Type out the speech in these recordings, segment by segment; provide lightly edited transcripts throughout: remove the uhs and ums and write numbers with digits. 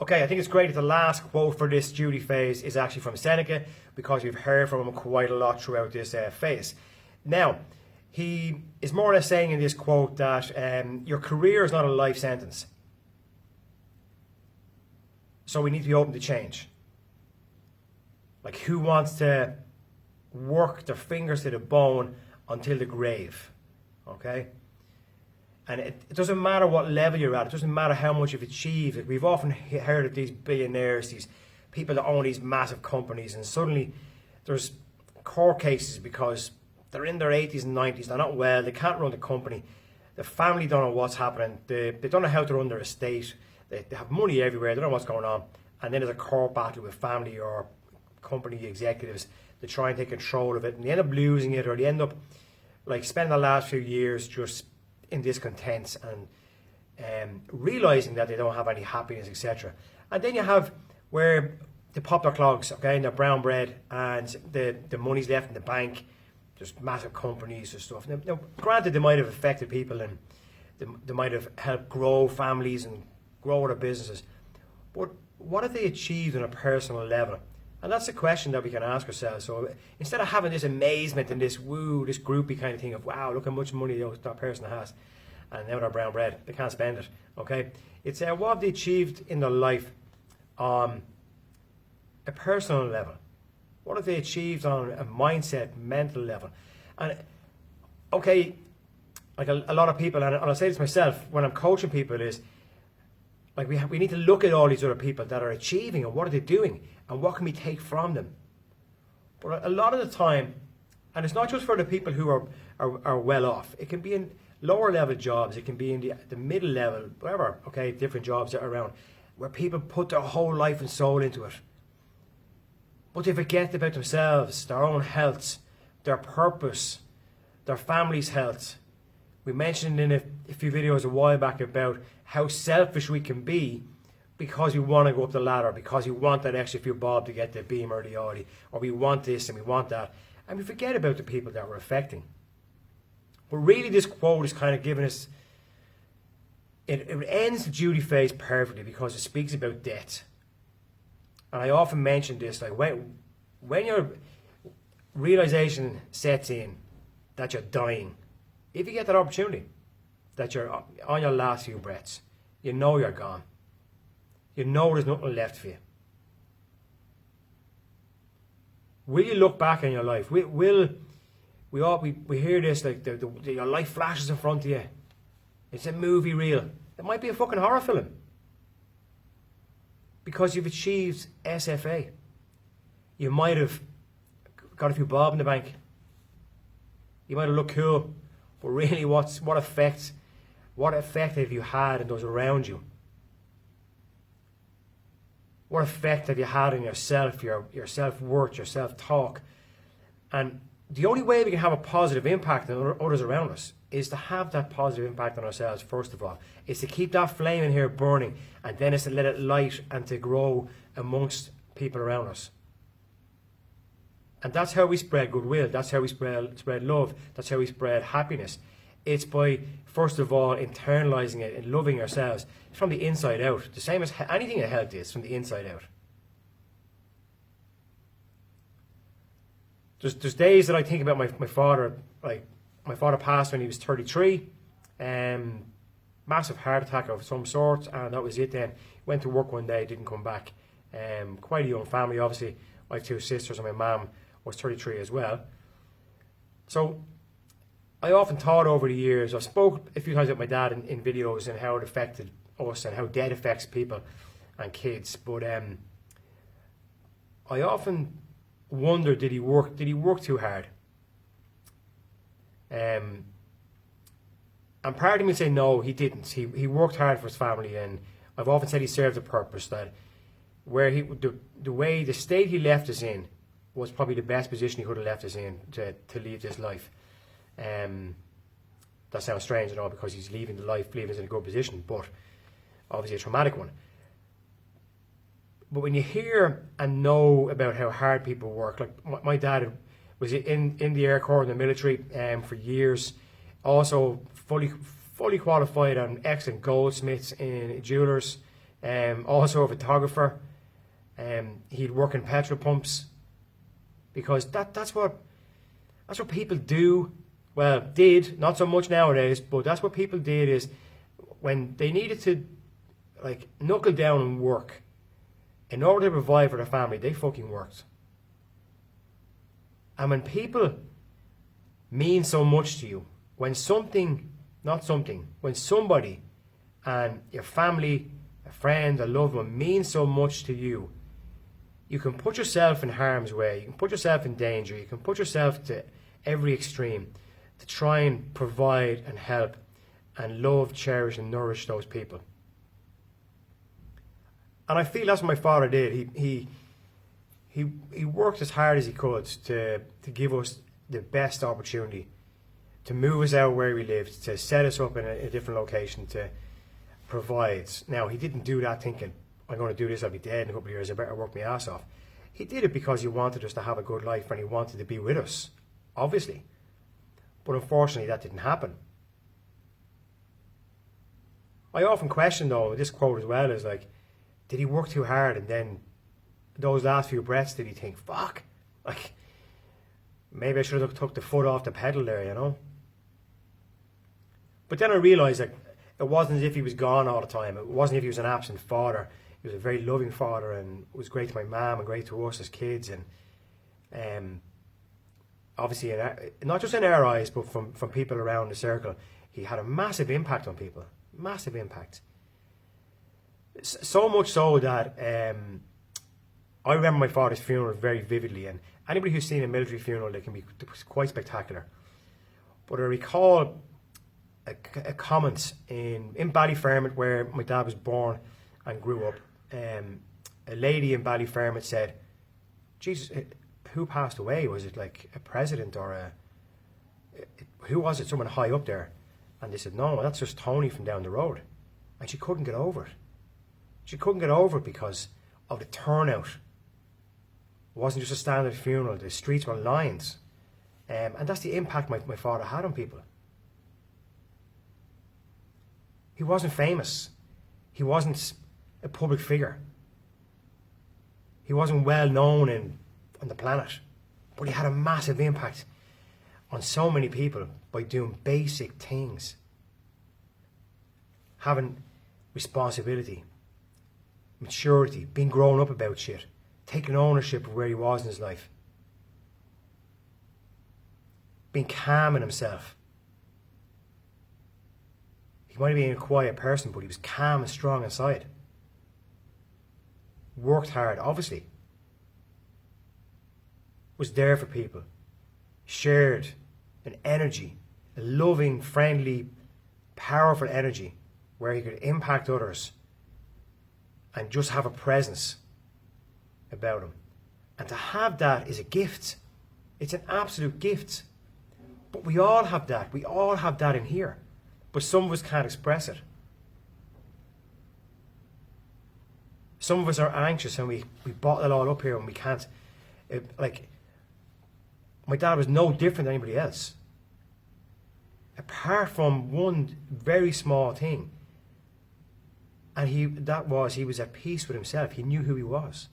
Okay, I think it's great that the last quote for this duty phase is actually from Seneca, because we've heard from him quite a lot throughout this phase. Now, he is more or less saying in this quote that your career is not a life sentence. So we need to be open to change. Like, who wants to work their fingers to the bone until the grave? Okay? And it doesn't matter what level you're at. It doesn't matter how much you've achieved. Like, we've often heard of these billionaires, these people that own these massive companies, and suddenly there's court cases because they're in their 80s and 90s. They're not well. They can't run the company. The family don't know what's happening. They don't know how to run their estate. They have money everywhere. They don't know what's going on. And then there's a court battle with family or company executives to try and take control of it. And they end up losing it, or they end up like spending the last few years just in discontent and realizing that they don't have any happiness, etc. And then you have where they pop their clogs, okay, and they're brown bread, and the money's left in the bank. There's massive companies and stuff. Now, granted, they might have affected people, and they might have helped grow families and grow their businesses. But what have they achieved on a personal level? And that's the question that we can ask ourselves. So instead of having this amazement and this this groupie kind of thing of, wow, look how much money that person has, and now they're brown bread, they can't spend it, okay? It's what have they achieved in their life on a personal level? What have they achieved on a mindset, mental level? And, okay, like a lot of people, and I'll say this myself, when I'm coaching people is, like we need to look at all these other people that are achieving, and what are they doing, and what can we take from them? But a lot of the time, and it's not just for the people who are well off. It can be in lower level jobs. It can be in the middle level, whatever. Okay, different jobs that are around where people put their whole life and soul into it. But they forget about themselves, their own health, their purpose, their family's health. We mentioned in a few videos a while back about how selfish we can be because we want to go up the ladder, because we want that extra few bob to get the Beamer or the Audi, or we want this and we want that. And we forget about the people that we're affecting. But really this quote is kind of giving us, it ends the duty phase perfectly because it speaks about death. And I often mention this, like when your realization sets in that you're dying, if you get that opportunity, that you're on your last few breaths, you know you're gone. You know there's nothing left for you. Will you look back on your life? We hear this, like your life flashes in front of you. It's a movie reel. It might be a fucking horror film. Because you've achieved SFA. You might have got a few bob in the bank. You might have looked cool. But really, what effect have you had on those around you? What effect have you had on yourself, your self-worth, your self-talk? And the only way we can have a positive impact on others around us is to have that positive impact on ourselves, first of all. It's to keep that flame in here burning, and then it's to let it light and to grow amongst people around us. And that's how we spread goodwill. That's how we spread love. That's how we spread happiness. It's by, first of all, internalizing it and loving ourselves from the inside out. The same as anything in health is, from the inside out. There's days that I think about my father. Like, my father passed when he was 33. Massive heart attack of some sort, and that was it then. Went to work one day, didn't come back. Quite a young family, obviously. I have two sisters, and my mum was 33 as well. So I often thought over the years, I've spoke a few times with my dad in videos and how it affected us and how death affects people and kids. But I often wonder, did he work too hard? And part of me would say no, he didn't. He worked hard for his family, and I've often said he served a purpose, that where the state he left us in was probably the best position he could have left us in to leave this life. That sounds strange and all, because he's leaving us in a good position, but obviously a traumatic one. But when you hear and know about how hard people work, like my dad was in the Air Corps, in the military, for years, also fully qualified and excellent goldsmiths in jewelers, Also a photographer. He'd work in petrol pumps, because that's what people do. Well, did, not so much nowadays, but that's what people did, is when they needed to like knuckle down and work in order to provide for their family, they fucking worked. And when people mean so much to you, when somebody and your family, a friend, a loved one means so much to you, you can put yourself in harm's way, you can put yourself in danger, you can put yourself to every extreme to try and provide and help and love, cherish and nourish those people. And I feel that's what my father did. He worked as hard as he could to give us the best opportunity, to move us out where we lived, to set us up in a different location, to provide. Now, he didn't do that thinking, I'm going to do this, I'll be dead in a couple of years, I better work my ass off. He did it because he wanted us to have a good life and he wanted to be with us, obviously. But unfortunately, that didn't happen. I often question, though, this quote as well, is like, did he work too hard, and then those last few breaths did he think, fuck, like, maybe I should have took the foot off the pedal there, you know? But then I realised, like, it wasn't as if he was gone all the time. It wasn't as if he was an absent father. He was a very loving father and was great to my mum and great to us as kids. And obviously, not just in our eyes, but from people around the circle, he had a massive impact on people. Massive impact. So much so that I remember my father's funeral very vividly. And anybody who's seen a military funeral, they can be quite spectacular. But I recall a comment in Ballyfermot, where my dad was born and grew up. A lady in Ballyfermot said, Jesus, who passed away? Was it like a president or who was it? Someone high up there? And they said, no, that's just Tony from down the road. And she couldn't get over it. She couldn't get over it because of the turnout. It wasn't just a standard funeral. The streets were lined. And that's the impact my father had on people. He wasn't famous. He wasn't a public figure. He wasn't well known on the planet. But he had a massive impact on so many people by doing basic things. Having responsibility, maturity, being grown up about shit, taking ownership of where he was in his life, being calm in himself. He might have been a quiet person, but he was calm and strong inside. Worked hard, obviously. Was there for people. Shared an energy, a loving, friendly, powerful energy where he could impact others and just have a presence about him. And to have that is a gift. It's an absolute gift. But we all have that. We all have that in here. But some of us can't express it. Some of us are anxious and we bottle it all up here and we can't. Like, my dad was no different than anybody else. Apart from one very small thing. And he was at peace with himself. He knew who he was.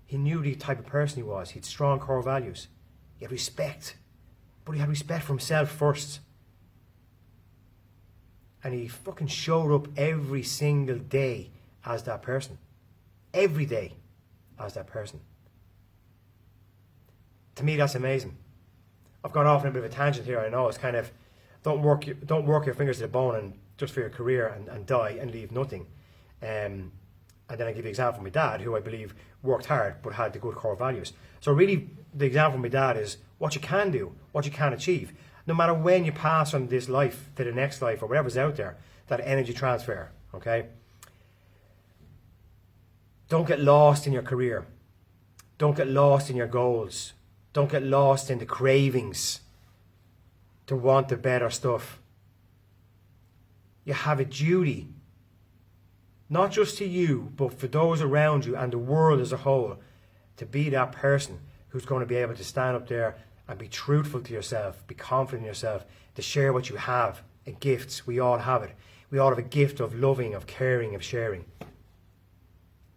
He knew the type of person he was. He had strong core values. He had respect. But he had respect for himself first. And he fucking showed up every single day as that person. Every day as that person. To me, that's amazing. I've gone off on a bit of a tangent here, I know. It's kind of, don't work your fingers to the bone and just for your career and die and leave nothing. And then I give the example of my dad, who I believe worked hard but had the good core values. So really, the example of my dad is what you can do, what you can achieve. No matter when you pass from this life to the next life or whatever's out there, that energy transfer, okay? Don't get lost in your career. Don't get lost in your goals. Don't get lost in the cravings to want the better stuff. You have a duty, not just to you, but for those around you and the world as a whole, to be that person who's going to be able to stand up there and be truthful to yourself, be confident in yourself, to share what you have, and gifts. We all have it. We all have a gift of loving, of caring, of sharing.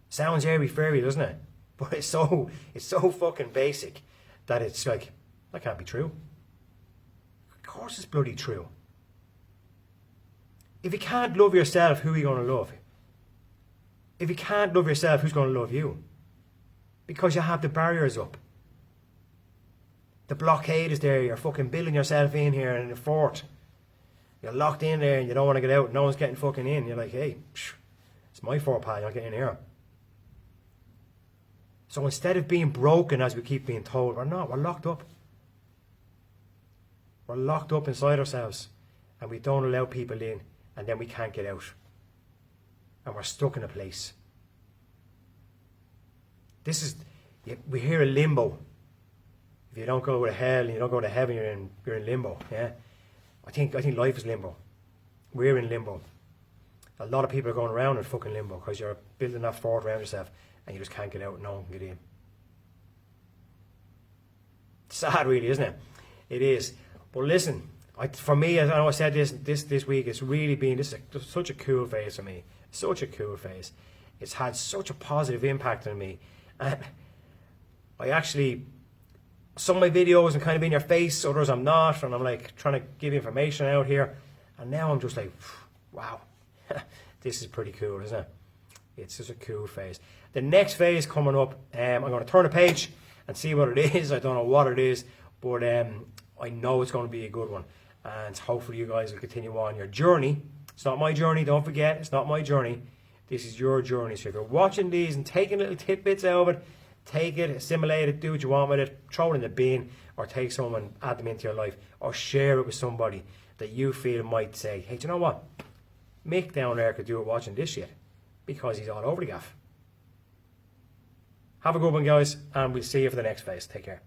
Sounds airy-fairy, doesn't it? But it's so fucking basic that it's like, that can't be true. Of course it's bloody true. If you can't love yourself, who are you going to love? If you can't love yourself, who's going to love you? Because you have the barriers up. The blockade is there. You're fucking building yourself in here in the fort. You're locked in there and you don't want to get out. No one's getting fucking in. You're like, hey, it's my fort, pal. You're not getting in here. So instead of being broken, as we keep being told, we're not. We're locked up. We're locked up inside ourselves. And we don't allow people in. And then we can't get out. And we're stuck in a place. We hear a limbo. If you don't go to hell and you don't go to heaven, you're in limbo. Yeah, I think life is limbo. We're in limbo. A lot of people are going around in fucking limbo because you're building that fort around yourself and you just can't get out. No one can get in. Sad, really, isn't it? It is. But listen, for me, I know I said this week. It's really been such a cool phase for me. Such a cool phase. It's had such a positive impact on me, and I actually. Some of my videos I'm kind of in your face, others I'm not, and I'm like trying to give information out here, and now I'm just like, wow, this is pretty cool, isn't it? It's just a cool phase. The next phase coming up, I'm going to turn a page and see what it is. I don't know what it is, but I know it's going to be a good one, and hopefully you guys will continue on your journey. It's not my journey, don't forget, it's not my journey. This is your journey. So if you're watching these and taking little tidbits out of it, take it, assimilate it, do what you want with it, throw it in the bin, or take someone, add them into your life, or share it with somebody that you feel might say, hey, do you know what? Mick down there could do it watching this shit, because he's all over the gaff. Have a good one, guys, and we'll see you for the next phase. Take care.